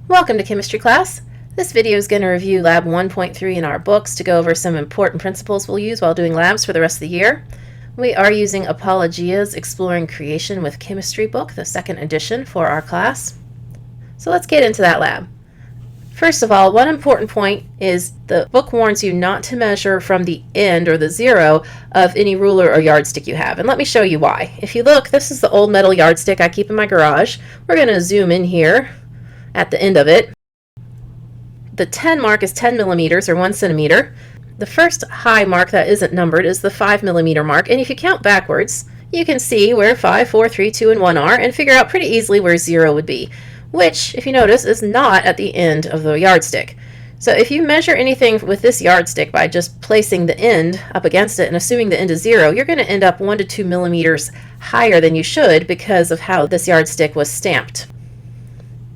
Welcome to chemistry class. This video is going to review lab 1.3 in our books to go over some important principles we'll use while doing labs for the rest of the year. We are using Apologia's Exploring Creation with Chemistry book, the second edition for our class. So let's get into that lab. First of all, one important point is the book warns you not to measure from the end or the zero of any ruler or yardstick you have. And let me show you why. If you look, this is the old metal yardstick I keep in my garage. We're going to zoom in here at the end of it. The 10 mark is 10 millimeters or 1 centimeter. The first high mark that isn't numbered is the 5 millimeter mark, and if you count backwards, you can see where 5, 4, 3, 2, and 1 are and figure out pretty easily where 0 would be, which, if you notice, is not at the end of the yardstick. So if you measure anything with this yardstick by just placing the end up against it and assuming the end is 0, you're going to end up 1 to 2 millimeters higher than you should because of how this yardstick was stamped.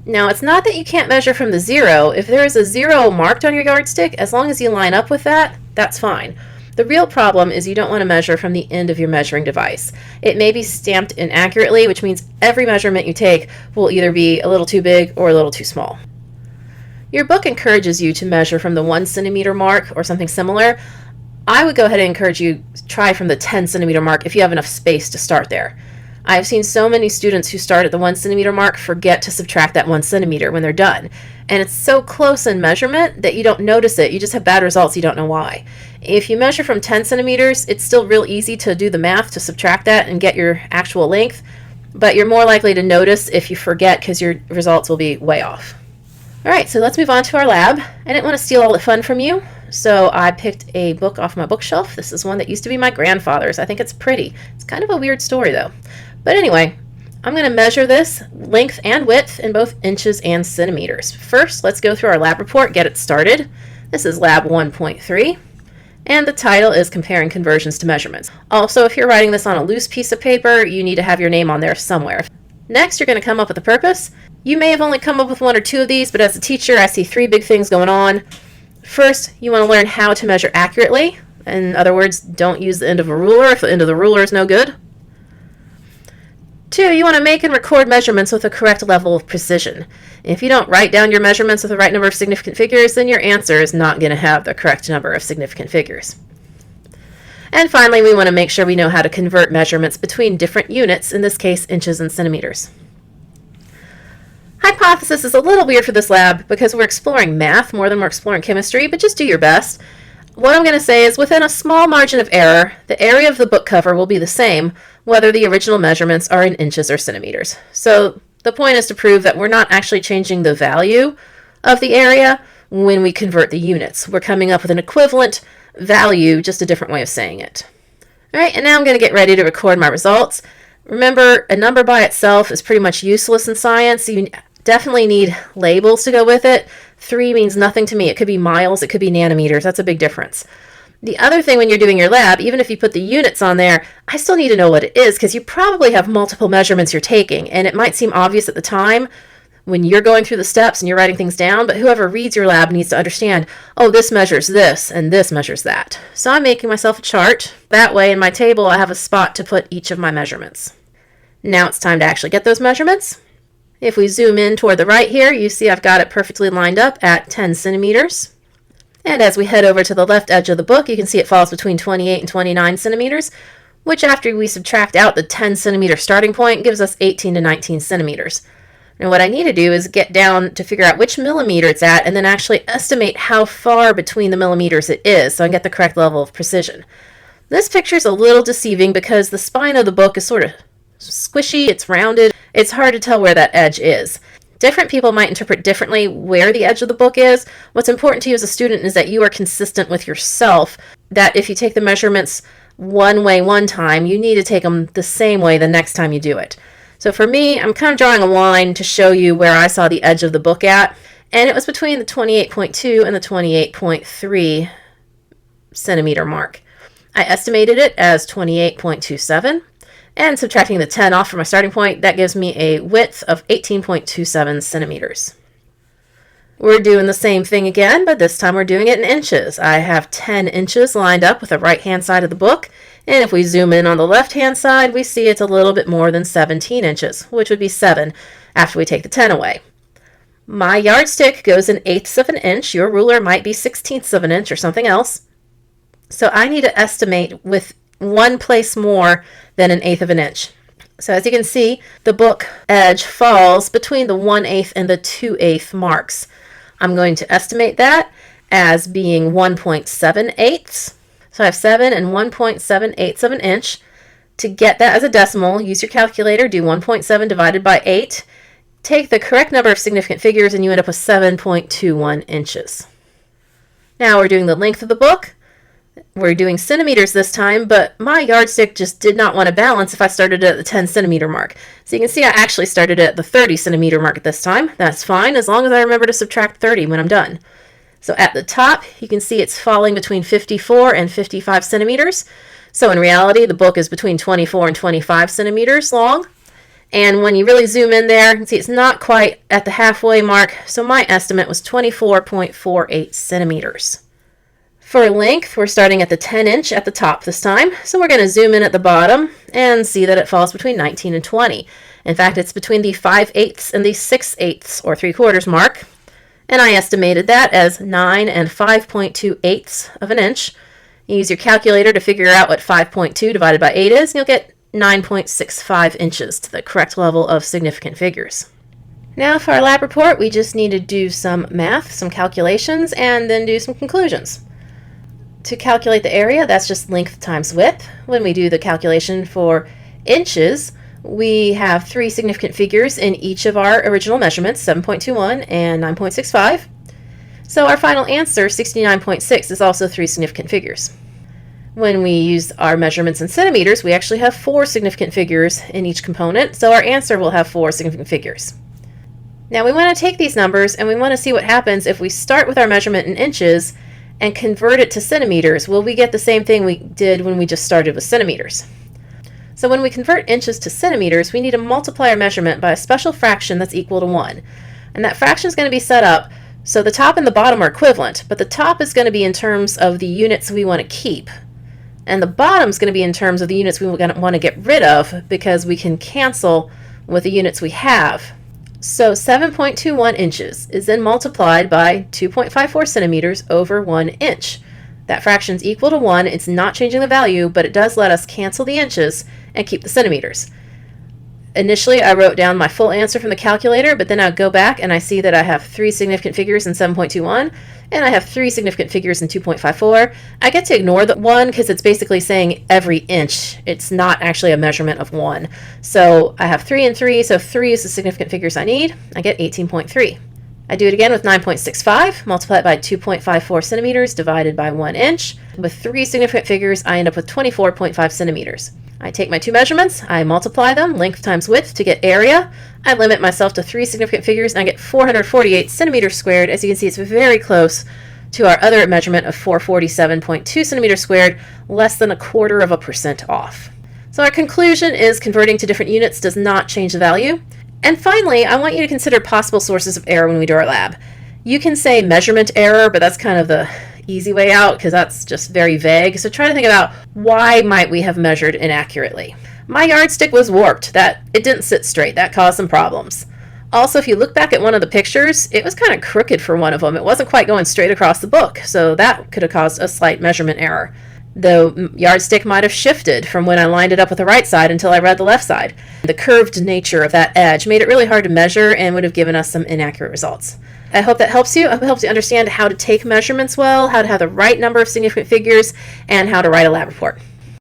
Now, it's not that you can't measure from the 0. If there is a 0 marked on your yardstick, as long as you line up with that, that's fine. The real problem is you don't want to measure from the end of your measuring device. It may be stamped inaccurately, which means every measurement you take will either be a little too big or a little too small. Your book encourages you to measure from the 1 centimeter mark or something similar. I would go ahead and encourage you to try from the 10 centimeter mark if you have enough space to start there. I've seen so many students who start at the 1 centimeter mark forget to subtract that 1 centimeter when they're done. And it's so close in measurement that you don't notice it. You just have bad results. You don't know why. If you measure from 10 centimeters, it's still real easy to do the math to subtract that and get your actual length. But you're more likely to notice if you forget because your results will be way off. All right, so let's move on to our lab. I didn't want to steal all the fun from you, so I picked a book off my bookshelf. This is one that used to be my grandfather's. I think it's pretty. It's kind of a weird story, though. But anyway, I'm going to measure this length and width in both inches and centimeters. First, let's go through our lab report, get it started. This is lab 1.3, and the title is Comparing Conversions to Measurements. Also, if you're writing this on a loose piece of paper, you need to have your name on there somewhere. Next, you're going to come up with a purpose. You may have only come up with 1 or 2 of these, but as a teacher, I see 3 big things going on. First, you want to learn how to measure accurately. In other words, don't use the end of a ruler if the end of the ruler is no good. 2, you want to make and record measurements with a correct level of precision. If you don't write down your measurements with the right number of significant figures, then your answer is not going to have the correct number of significant figures. And finally, we want to make sure we know how to convert measurements between different units, in this case, inches and centimeters. Hypothesis is a little weird for this lab because we're exploring math more than we're exploring chemistry, but just do your best. What I'm going to say is within a small margin of error, the area of the book cover will be the same whether the original measurements are in inches or centimeters. So the point is to prove that we're not actually changing the value of the area when we convert the units. We're coming up with an equivalent value, just a different way of saying it. All right, and now I'm going to get ready to record my results. Remember, a number by itself is pretty much useless in science. You definitely need labels to go with it. 3 means nothing to me. It could be miles, it could be nanometers. That's a big difference. The other thing when you're doing your lab, even if you put the units on there, I still need to know what it is because you probably have multiple measurements you're taking, and it might seem obvious at the time when you're going through the steps and you're writing things down, but whoever reads your lab needs to understand, oh, this measures this and this measures that. So I'm making myself a chart. That way in my table I have a spot to put each of my measurements. Now it's time to actually get those measurements. If we zoom in toward the right here, you see I've got it perfectly lined up at 10 centimeters. And as we head over to the left edge of the book, you can see it falls between 28 and 29 centimeters, which after we subtract out the 10 centimeter starting point gives us 18 to 19 centimeters. Now what I need to do is get down to figure out which millimeter it's at and then actually estimate how far between the millimeters it is so I get the correct level of precision. This picture is a little deceiving because the spine of the book is sort of squishy, it's rounded. It's hard to tell where that edge is. Different people might interpret differently where the edge of the book is. What's important to you as a student is that you are consistent with yourself, that if you take the measurements one way one time, you need to take them the same way the next time you do it. So for me, I'm kind of drawing a line to show you where I saw the edge of the book at, and it was between the 28.2 and the 28.3 centimeter mark. I estimated it as 28.27. And subtracting the 10 off from my starting point, that gives me a width of 18.27 centimeters. We're doing the same thing again, but this time we're doing it in inches. I have 10 inches lined up with the right-hand side of the book, and if we zoom in on the left-hand side, we see it's a little bit more than 17 inches, which would be 7 after we take the 10 away. My yardstick goes in eighths of an inch. Your ruler might be sixteenths of an inch or something else. So I need to estimate with one place more than an eighth of an inch. So as you can see, the book edge falls between the 1/8 and the 2/8 marks. I'm going to estimate that as being 1.7 So I have 7 and 1.7 of an inch. To get that as a decimal, use your calculator, do 1.7 divided by 8. Take the correct number of significant figures and you end up with 7.21 inches. Now we're doing the length of the book. We're doing centimeters this time, but my yardstick just did not want to balance if I started at the 10 centimeter mark. So you can see I actually started at the 30 centimeter mark at this time. That's fine as long as I remember to subtract 30 when I'm done. So at the top, you can see it's falling between 54 and 55 centimeters. So in reality, the book is between 24 and 25 centimeters long. And when you really zoom in there, you can see it's not quite at the halfway mark. So my estimate was 24.48 centimeters. For length, we're starting at the 10 inch at the top this time. So we're going to zoom in at the bottom and see that it falls between 19 and 20. In fact, it's between the 5/8 and the 6/8 or 3/4 mark. And I estimated that as 9 and 5.28 of an inch. You use your calculator to figure out what 5.2 divided by 8 is, and you'll get 9.65 inches to the correct level of significant figures. Now for our lab report, we just need to do some math, some calculations, and then do some conclusions. To calculate the area, that's just length times width. When we do the calculation for inches, we have 3 significant figures in each of our original measurements, 7.21 and 9.65. So our final answer, 69.6, is also 3 significant figures. When we use our measurements in centimeters, we actually have 4 significant figures in each component, so our answer will have 4 significant figures. Now we want to take these numbers and we want to see what happens if we start with our measurement in inches and convert it to centimeters. Will we get the same thing we did when we just started with centimeters? So when we convert inches to centimeters, we need to multiply our measurement by a special fraction that's equal to 1. And that fraction is going to be set up so the top and the bottom are equivalent, but the top is going to be in terms of the units we want to keep. And the bottom is going to be in terms of the units we want to get rid of because we can cancel with the units we have. So 7.21 inches is then multiplied by 2.54 centimeters over 1 inch. That fraction is equal to 1. It's not changing the value, but it does let us cancel the inches and keep the centimeters. Initially, I wrote down my full answer from the calculator, but then I go back and I see that I have 3 significant figures in 7.21, and I have 3 significant figures in 2.54. I get to ignore the 1 because it's basically saying every inch. It's not actually a measurement of 1. So I have 3 and 3, so 3 is the significant figures I need. I get 18.3. I do it again with 9.65, multiply it by 2.54 centimeters divided by 1 inch. With 3 significant figures, I end up with 24.5 centimeters. I take my 2 measurements, I multiply them, length times width, to get area. I limit myself to 3 significant figures, and I get 448 centimeters squared. As you can see, it's very close to our other measurement of 447.2 centimeters squared, less than 0.25% off. So our conclusion is converting to different units does not change the value. And finally, I want you to consider possible sources of error when we do our lab. You can say measurement error, but that's kind of the easy way out because that's just very vague. So try to think about why might we have measured inaccurately. My yardstick was warped. It didn't sit straight. That caused some problems. Also, if you look back at one of the pictures, it was kind of crooked for one of them. It wasn't quite going straight across the book, so that could have caused a slight measurement error. The yardstick might have shifted from when I lined it up with the right side until I read the left side. The curved nature of that edge made it really hard to measure and would have given us some inaccurate results. I hope that helps you. I hope it helps you understand how to take measurements well, how to have the right number of significant figures, and how to write a lab report.